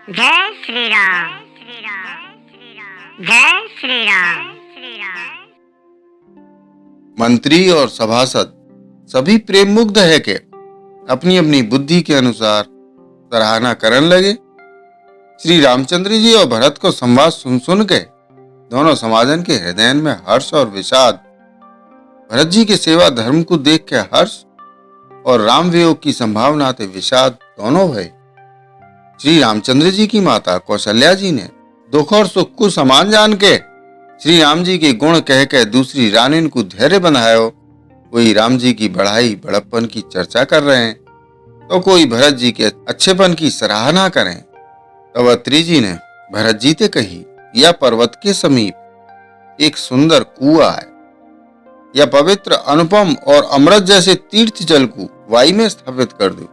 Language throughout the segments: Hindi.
जय श्री राम। जय श्री राम। मंत्री और सभासद सभी प्रेम मुग्ध है के अपनी अपनी बुद्धि के अनुसार सराहना करने लगे। श्री रामचंद्र जी और भरत को संवाद सुन सुन के दोनों समाजन के हृदय में हर्ष और विषाद, भरत जी के सेवा धर्म को देख के हर्ष और राम वियोग की संभावना से विषाद दोनों भय। श्री रामचंद्र जी की माता कौशल्या जी ने दुख और सुख को समान जान के श्री राम जी के गुण कह के दूसरी रानी को धैर्य बनायो। कोई राम जी की बढ़ाई बड़प्पन की चर्चा कर रहे हैं तो कोई भरत जी के अच्छेपन की सराहना करें। तब अत्रि जी ने भरत जी से कही, यह पर्वत के समीप एक सुंदर कुआं है, यह पवित्र अनुपम और अमृत जैसे तीर्थ जल को वाई में स्थापित कर दो।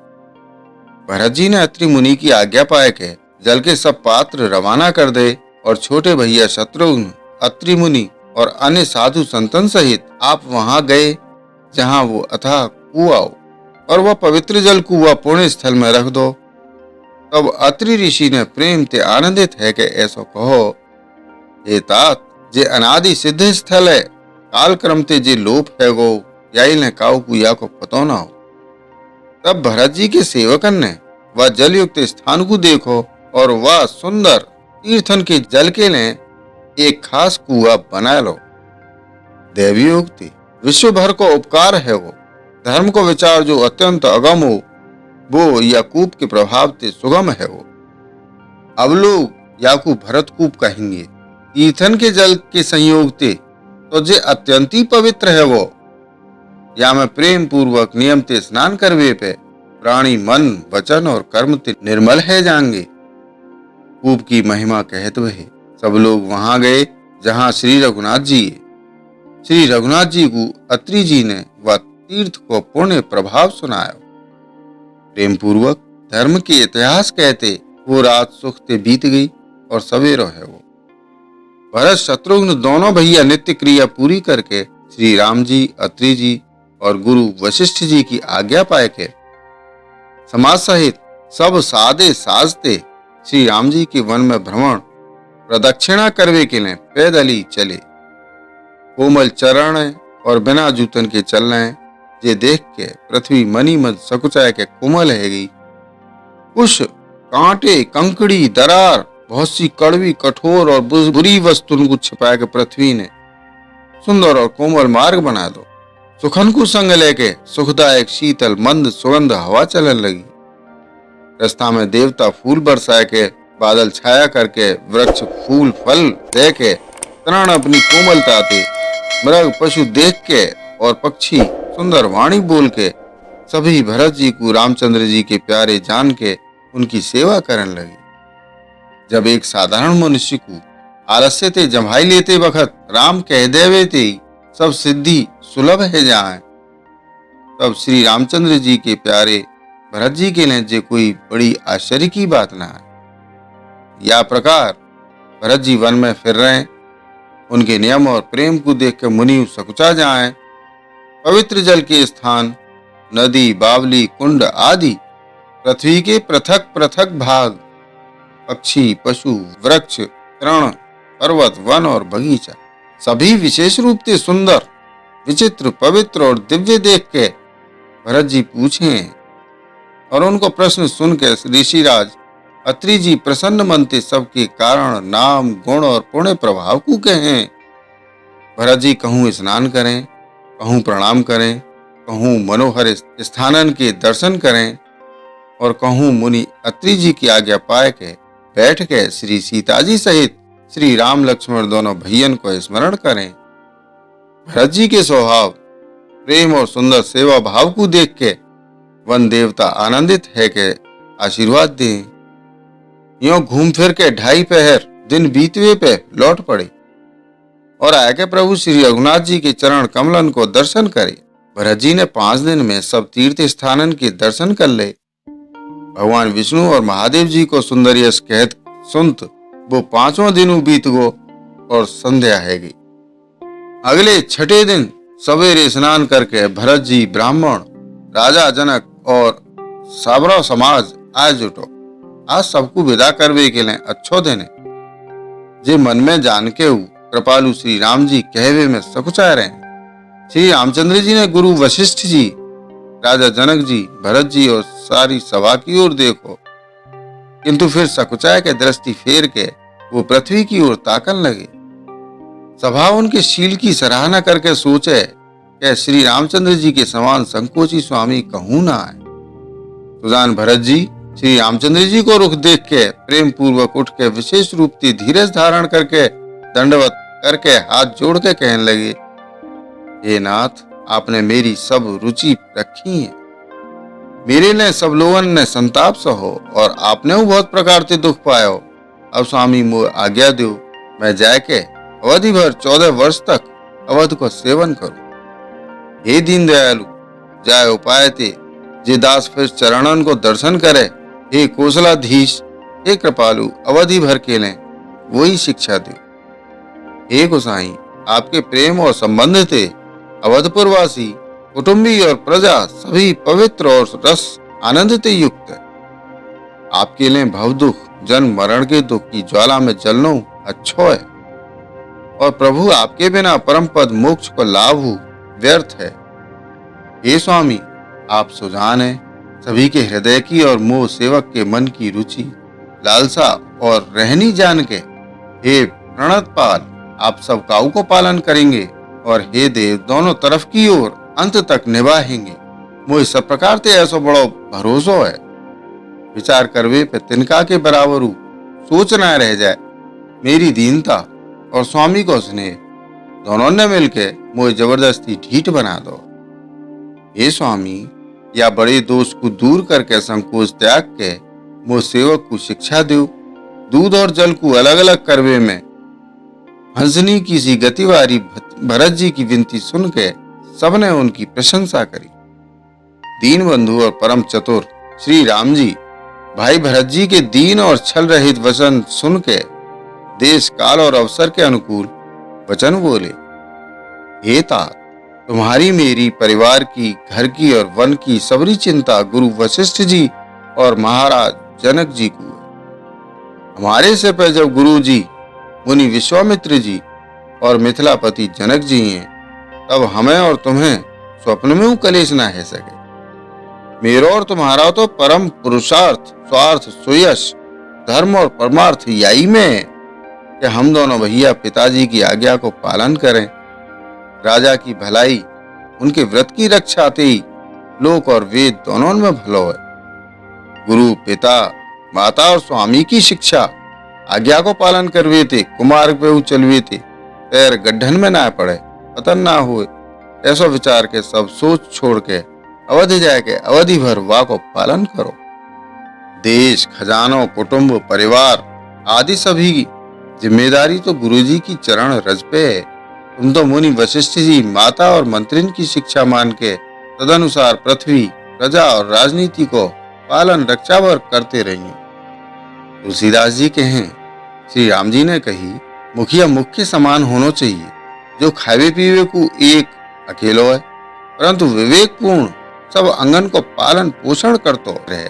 भरत जी ने अत्रि मुनि की आज्ञा पाए के जल के सब पात्र रवाना कर दे और छोटे भैया शत्रुघ्न, अत्रि मुनि और अन्य साधु संतन सहित आप वहां गए जहां वो अथाह कुआं हो, और वह पवित्र जल को वह पुण्य स्थल में रख दो। तब अत्रि ऋषि ने प्रेम ते आनंदित है कि ऐसा कहो, हे तात, जे अनादि सिद्ध स्थल है, काल क्रम ते जे लोप है गो, याई ने काउ कुया को पतो ना हो। तब भरत जी के सेवकन ने वह जल युक्त स्थान को देखो और वह सुंदर तीर्थन के जल के लिए एक खास कुआं बना लो। देवी उक्ति, विश्व भर को उपकार है वो, धर्म को विचार जो अत्यंत अगम हो, वो याकूब के प्रभाव से सुगम है वो। अब लोग याकूब भरत कूप कहेंगे, तीर्थन के जल के संयोग ते तो जे अत्यंत ही पवित्र है वो। या में प्रेम पूर्वक नियम ते स्नान करवे पे प्राणी मन वचन और कर्म ते निर्मल है जाएंगे। कूप की महिमा कहते हुए सब लोग वहां गए जहां श्री रघुनाथ जी है। श्री रघुनाथ जी को अत्रि जी ने वह तीर्थ को पुण्य प्रभाव सुनाया। प्रेम पूर्वक धर्म के इतिहास कहते वो रात सुख से बीत गई और सवेरो है वो। भरत शत्रुघ्न दोनों भैया नित्य क्रिया पूरी करके श्री राम जी, अत्रि जी और गुरु वशिष्ठ जी की आज्ञा पाए के समाज सहित सब सादे साजते श्री राम जी के वन में भ्रमण प्रदक्षिणा करवे के लिए पैदल ही चले। कोमल चरण और बिना जूतन के चल रहे जे देख के पृथ्वी मनी मद सकुचाए के कोमल है गई। कुछ कांटे, कंकड़ी, दरार, बहुत सी कड़वी, कठोर और बुरी वस्तुओं को छिपाए के पृथ्वी ने सुंदर और कोमल मार्ग बना दो। सुखन को संग लेके सुखदायक शीतल मंद सुगंध हवा चलने लगी। रास्ता में देवता फूल बरसाए के, बादल छाया करके, वृक्ष फूल फल दे के, तरण अपनी कोमलता थे, मृग पशु देख के और पक्षी सुंदर वाणी बोल के सभी भरत जी को रामचंद्र जी के प्यारे जान के उनकी सेवा करने लगे। जब एक साधारण मनुष्य को आलस्य ते जमाई लेते वक्त राम कह देवे थे सब सिद्धि सुलभ है जाए, तब श्री रामचंद्र जी के प्यारे भरत जी के लिए जे कोई बड़ी आश्चर्य की बात ना है। या प्रकार भरत जी वन में फिर रहे, उनके नियम और प्रेम को देख कर मुनि सकुचा जाए। पवित्र जल के स्थान, नदी, बावली, कुंड आदि पृथ्वी के पृथक पृथक भाग, पक्षी, पशु, वृक्ष, तृण, पर्वत, वन और बगीचा सभी विशेष रूप से सुंदर, विचित्र, पवित्र और दिव्य देख के भरत जी पूछे और उनको प्रश्न सुन के ऋषिराज अत्रि जी प्रसन्न मन से सबके कारण, नाम, गुण और पुण्य प्रभाव को कहें। भरत जी कहूँ स्नान करें, कहूँ प्रणाम करें, कहूँ मनोहर स्थानन के दर्शन करें और कहूँ मुनि अत्रि जी की आज्ञा पाए के बैठ के श्री सीता जी सहित श्री राम लक्ष्मण दोनों भैयन को स्मरण करें। भरत जी के स्वभाव, प्रेम और सुंदर सेवा भाव को देख के वन देवता आनंदित है के आशीर्वाद दें। यूं घूम फिर के 2.5 पहर दिन बीतवे पे लौट पड़े और आके प्रभु श्री रघुनाथ जी के चरण कमलन को दर्शन करे। भरत जी ने 5 दिन में सब तीर्थ स्थानन के दर्शन कर ले। भगवान विष्णु और महादेव जी को सुंदर यश कहत सुनत वो 5वां दिन बीत गो और संध्या है गई। अगले 6ठे दिन सवेरे स्नान करके भरत जी, ब्राह्मण, राजा जनक और साबरा समाज आज जुटो। आज सबको विदा करवे के लिए अच्छो देने जे मन में जान के कृपालु श्री राम जी कहवे में सकुचा रहे। श्री रामचंद्र जी ने गुरु वशिष्ठ जी, राजा जनक जी, भरत जी और सारी सभा की ओर देखो, किंतु फिर सकुचाए के दृष्टि फेर के वो पृथ्वी की ओर ताकन लगे। सभा उनके शील की सराहना करके सोचे कि श्री रामचंद्र जी के समान संकोची स्वामी कहूं ना आए। सुजान भरत जी श्री रामचंद्र जी को रुख देख के प्रेम पूर्वक उठ के विशेष रूप से धीरज धारण करके दंडवत करके हाथ जोड़ के कहने लगे, हे नाथ, आपने मेरी सब रुचि रखी है, मेरे लिए सब लोगन ने संताप सहो और आपने बहुत प्रकार से दुख पायो। अब स्वामी मोह आज्ञा दो, मैं जाके अवधि भर 14 वर्ष तक अवध को सेवन करूं। हे दीन दयालु, जाय उपाय ते जे दास फिर चरणन को दर्शन करे। हे कौशलाधीश, हे कृपालु, अवधि भर के लें वही शिक्षा दो। हे गोसाई, आपके प्रेम और संबंध थे अवधपुरवासी, कुटुंबी और प्रजा सभी पवित्र और रस आनंद से युक्त है। आपके लिए भव दुख, जन्म मरण के दुख की ज्वाला में जलना अच्छो है, और प्रभु आपके बिना परम पद मोक्ष को लाभ व्यर्थ है। हे स्वामी, आप सुजान है सभी के हृदय की और मोह सेवक के मन की रुचि लालसा और रहनी जान के। हे प्रणत पाल, आप सब काऊ को पालन करेंगे, और हे देव दोनों तरफ की ओर अंत तक निभाएंगे। मुझे सब प्रकार से ऐसा बड़ो भरोसा है, विचार करवे पे तिनका के बराबर सोच न रह जाए। मेरी दीनता और स्वामी को स्नेह दोनों ने मिलके मुझे जबरदस्ती ढीठ बना दो। हे स्वामी, या बड़े दोष को दूर करके संकोच त्याग के मुझ सेवक को शिक्षा दो। दूध और जल को अलग अलग करवे में हंसनी की सी गतिवारी भरत जी की विनती सुन के सबने उनकी प्रशंसा करी। दीन बंधु और परम चतुर श्री राम जी भाई भरत जी के दीन और छल रहित वचन सुन के देश काल और अवसर के अनुकूल वचन बोले। हे तात, तुम्हारी मेरी परिवार की, घर की और वन की सबरी चिंता गुरु वशिष्ठ जी और महाराज जनक जी को है। हमारे से पहले जब गुरु जी, मुनि विश्वामित्र जी और मिथिलापति जनक जी हैं, तब हमें और तुम्हें स्वप्न में कलेश ना है सके। मेरा और तुम्हारा तो परम पुरुषार्थ, स्वार्थ, सुयश, धर्म और परमार्थ यही में है कि हम दोनों भैया पिताजी की आज्ञा को पालन करें। राजा की भलाई उनके व्रत की रक्षा ही लोक और वेद दोनों में भलो है। गुरु, पिता, माता और स्वामी की शिक्षा आज्ञा को पालन करवे थे, कुमार पे चलवे थे, पैर गड्ढन में ना पड़े, पतन ना हुए, ऐसा विचार के सब सोच छोड़ के अवधि जाके अवधि भर वा को पालन करो। देश, खजानों, कुटुंब, परिवार आदि सभी की जिम्मेदारी तो गुरुजी की चरण रज पे है। तुम तो मुनि वशिष्ठ जी, माता और मंत्रिन की शिक्षा मान के तदनुसार पृथ्वी, प्रजा और राजनीति को पालन रक्षा भर करते रहिए। तुलसीदास जी कहें, श्री राम जी ने कही, मुखिया मुख के समान होना चाहिए, जो खावे पीवे को एक अकेलो है, परंतु विवेकपूर्ण सब अंगन को पालन पोषण करतो रहे।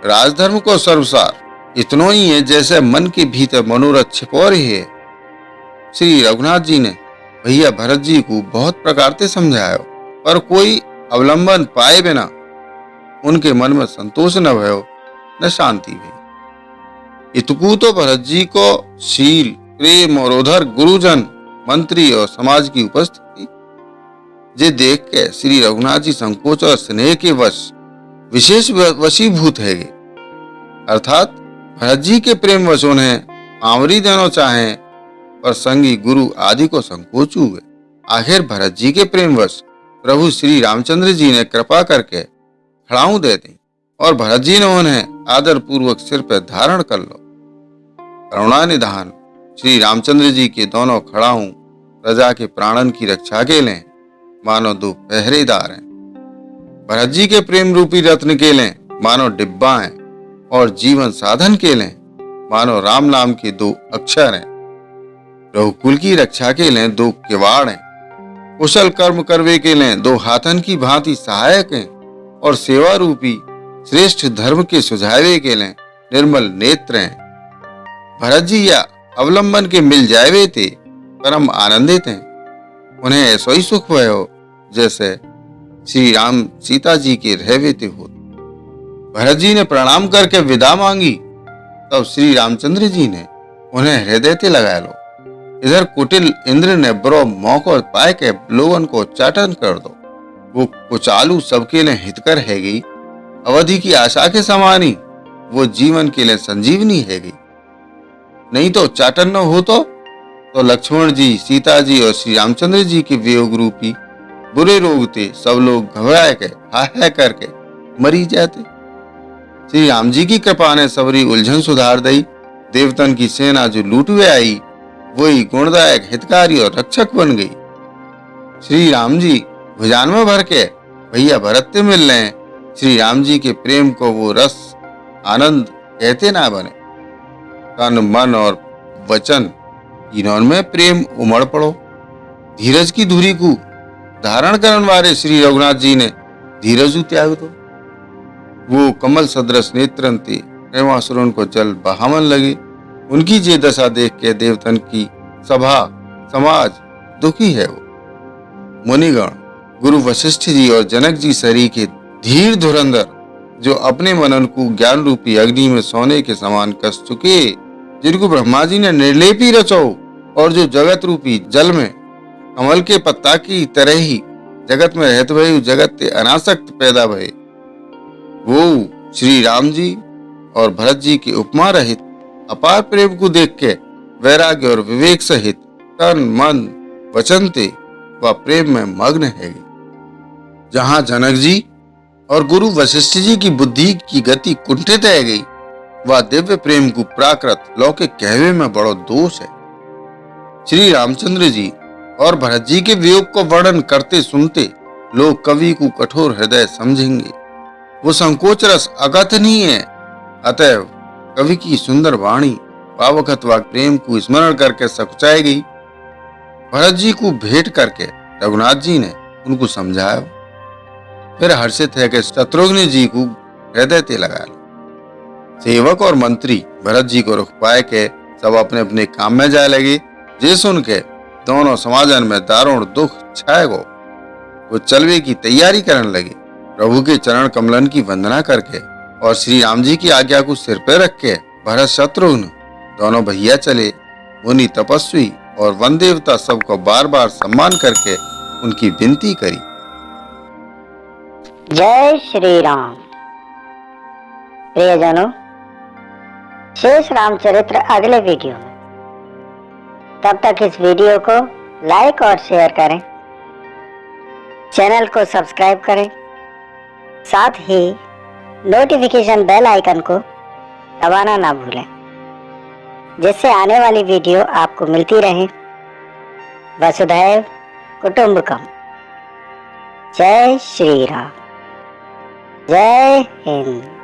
राजधर्म को सर्वसार इतनो ही है जैसे मन के भीतर मनोरथ छिपो रही है। श्री रघुनाथ जी ने भैया भरत जी को बहुत प्रकार से समझाया, पर कोई अवलंबन पाए बिना उनके मन में संतोष न भयो न शांति हुई। इतकू तो भरत जी को शील, प्रेम और उधर गुरुजन, मंत्री और समाज की उपस्थिति जे देख के श्री रघुनाथ जी संकोच और स्नेह के वश विशेष वशीभूत है। अर्थात भरत जी के प्रेम वश उन्हें आंवरी देना चाहे, पर संगी गुरु आदि को संकोच हुए। आखिर भरत जी के प्रेम वश प्रभु श्री रामचंद्र जी ने कृपा करके खड़ाऊ दे दी, और भरत जी ने उन्हें आदर पूर्वक सिर पर धारण कर लो। करुणा निधान श्री रामचंद्र जी के दोनों खड़ाऊ प्रजा के प्राणन की रक्षा के लिए मानो दो पहरेदार हैं। भरत जी के प्रेम रूपी रत्न के लिए मानो डिब्बा हैं, और जीवन साधन के लिए मानो राम नाम के 2 अक्षर हैं। रघुकुल की रक्षा के लिए 2 किवाड़ हैं, कुशल कर्म करवे के लिए 2 हाथन की भांति सहायक हैं, और सेवा रूपी श्रेष्ठ धर्म के सुझावे के लिए निर्मल नेत्र हैं। भरत जी या अवलंबन के मिल जाए थे, परम आनंदित हैं। उन्हें ऐसा ही सुख भयो जैसे श्री राम सीता जी के रहते हो। भरत जी ने प्रणाम करके विदा मांगी, तब श्री रामचंद्र जी ने उन्हें हृदय से लगाया लो। इधर कुटिल इंद्र ने बड़ो मौका पाए के लोगन को चाटन कर दो। वो कुचालू सबके लिए हितकर है गई, अवधि की आशा के समानी वो जीवन के लिए संजीवनी है गई। नहीं तो चाटन न हो तो लक्ष्मण जी, सीता जी और श्री रामचंद्र जी के वियोग रूपी बुरे रोग थे सब लोग घबराए के हाय करके मरी जाते। श्री राम जी की कृपा ने सबरी उलझन सुधार दई। देवतन की सेना जो लूटवे आई, वही गुणदायक हितकारी और रक्षक बन गई। श्री राम जी भुजान में भर के भैया भरत से मिल रहे। श्री राम जी के प्रेम को वो रस आनंद कहते ना बने। तन मन और वचन तीनों में प्रेम उमड़ पड़ो। धीरज की धुरी को धारण करने वाले श्री रघुनाथ जी ने धीरज त्याग दो। वो कमल सदृश नेत्रन थे, प्रेमासुरन को जल बहावन लगे। उनकी जे दशा देख के देवतन की सभा समाज दुखी है। वो मुनिगण गुरु वशिष्ठ जी और जनक जी सरी के धीर धुरंधर, जो अपने मनन को ज्ञान रूपी अग्नि में सोने के समान कस चुके, जिनको ब्रह्मा जी ने निर्लेपी रचो और जो जगत रूपी जल में कमल के पत्ता की तरह ही जगत में रहते भय जगत के अनासक्त पैदा भय, वो श्री राम जी और भरत जी की उपमा रहित अपार प्रेम को देख के वैराग्य और विवेक सहित तन मन वचन ते व प्रेम में मग्न है। जहां जनक जी और गुरु वशिष्ठ जी की बुद्धि की गति कुंठित रह गई, वह दिव्य प्रेम को प्राकृत लौकिक कहवे में बड़ो दोष है। श्री रामचंद्र जी और भरत जी के वियोग को वर्णन करते सुनते लोग कवि को कठोर हृदय समझेंगे। वो संकोच रस अकथनीय है। अतएव कवि की सुंदर वाणी पावकत व प्रेम को स्मरण करके सकुचाई गई। भरत जी को भेंट करके रघुनाथ जी ने उनको समझाया। फिर हर्षित है कि शत्रुघ्न जी को हृदय ते लगा लो। सेवक और मंत्री भरत जी को रुख पाए के सब अपने अपने काम में जाए लगे। जे सुन के दोनों समाजन में दारुण दुख छाए गो। वो चलवे की तैयारी करने लगे। प्रभु के चरण कमलन की वंदना करके और श्री राम जी की आज्ञा को सिर पर रख के भरत शत्रुघ्न दोनों भैया चले। मुनि तपस्वी और वन देवता सबको बार बार सम्मान करके उनकी विनती करी। जय श्री राम। प्रियजनों, शेष रामचरित्र अगले वीडियो में। तब तक इस वीडियो को लाइक और शेयर करें, चैनल को सब्सक्राइब करें, साथ ही नोटिफिकेशन बेल आइकन को दबाना ना भूलें, जिससे आने वाली वीडियो आपको मिलती रहे। वसुधैव कुटुंबकम। जय श्री राम। जय हिंद।